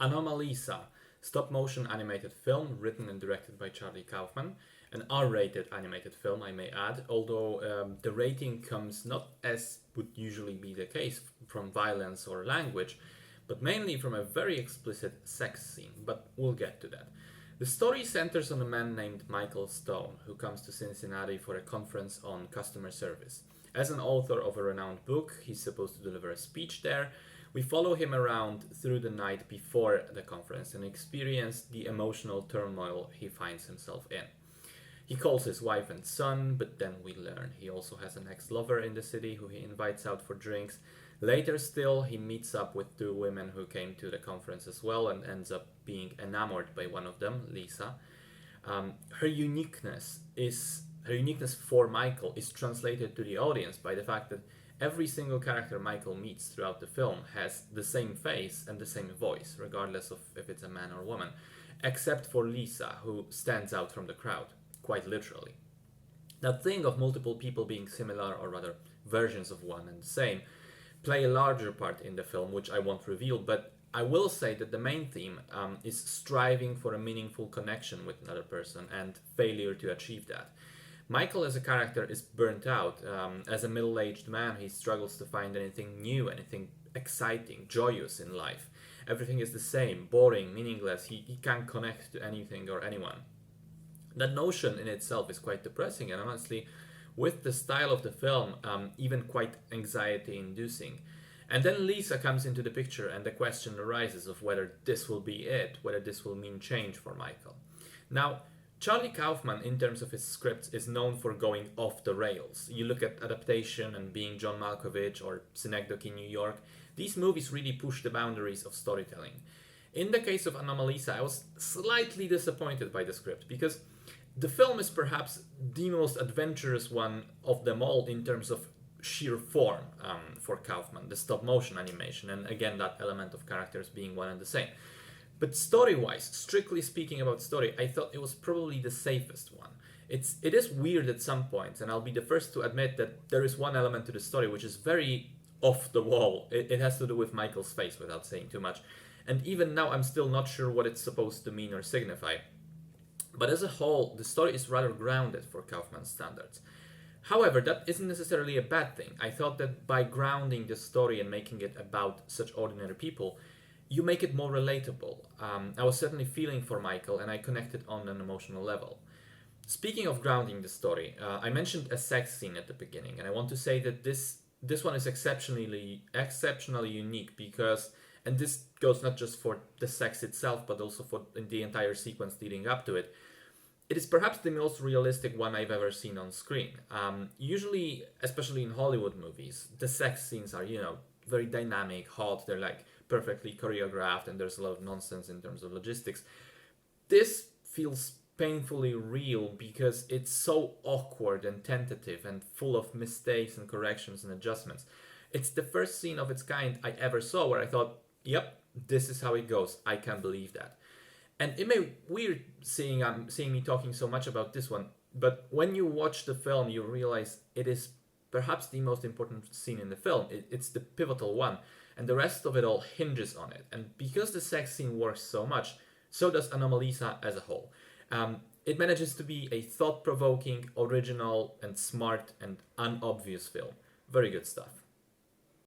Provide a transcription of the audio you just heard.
Anomalisa, stop-motion animated film written and directed by Charlie Kaufman. An R-rated animated film, I may add, although the rating comes not as would usually be the case from violence or language, but mainly from a very explicit sex scene, but we'll get to that. The story centers on a man named Michael Stone, who comes to Cincinnati for a conference on customer service. As an author of a renowned book, he's supposed to deliver a speech there. We follow him around through the night before the conference and experience the emotional turmoil he finds himself in. He calls his wife and son, but then we learn he also has an ex-lover in the city who he invites out for drinks. Later still, he meets up with two women who came to the conference as well and ends up being enamored by one of them, Lisa. Her uniqueness for Michael is translated to the audience by the fact that every single character Michael meets throughout the film has the same face and the same voice, regardless of if it's a man or woman, except for Lisa, who stands out from the crowd, quite literally. That thing of multiple people being similar, or rather versions of one and the same, play a larger part in the film, which I won't reveal, but I will say that the main theme is striving for a meaningful connection with another person and failure to achieve that. Michael as a character is burnt out. As a middle-aged man, he struggles to find anything new, anything exciting, joyous in life. Everything is the same, boring, meaningless. He can't connect to anything or anyone. That notion in itself is quite depressing, and honestly, with the style of the film, even quite anxiety-inducing. And then Lisa comes into the picture, and the question arises of whether this will be it, whether this will mean change for Michael. Now, Charlie Kaufman, in terms of his scripts, is known for going off the rails. You look at Adaptation and Being John Malkovich or Synecdoche in New York, these movies really push the boundaries of storytelling. In the case of Anomalisa, I was slightly disappointed by the script because the film is perhaps the most adventurous one of them all in terms of sheer form for Kaufman, the stop-motion animation, and again that element of characters being one and the same. But story-wise, strictly speaking about story, I thought it was probably the safest one. It is weird at some points, and I'll be the first to admit that there is one element to the story which is very off the wall. It has to do with Michael's face, without saying too much. And even now, I'm still not sure what it's supposed to mean or signify. But as a whole, the story is rather grounded for Kaufman's standards. However, that isn't necessarily a bad thing. I thought that by grounding the story and making it about such ordinary people, you make it more relatable. I was certainly feeling for Michael, and I connected on an emotional level. Speaking of grounding the story, I mentioned a sex scene at the beginning, and I want to say that this one is exceptionally unique because, and this goes not just for the sex itself, but also for the entire sequence leading up to it. It is perhaps the most realistic one I've ever seen on screen. Usually, especially in Hollywood movies, the sex scenes are, very dynamic, hot, they're like perfectly choreographed, and there's a lot of nonsense in terms of logistics. This feels painfully real because it's so awkward and tentative and full of mistakes and corrections and adjustments. It's the first scene of its kind I ever saw where I thought, yep, this is how it goes. I can't believe that. And it may be weird seeing me talking so much about this one, but when you watch the film, you realize it is perhaps the most important scene in the film. It's the pivotal one, and the rest of it all hinges on it. And because the sex scene works so much, so does Anomalisa as a whole. It manages to be a thought-provoking, original, and smart and unobvious film. Very good stuff.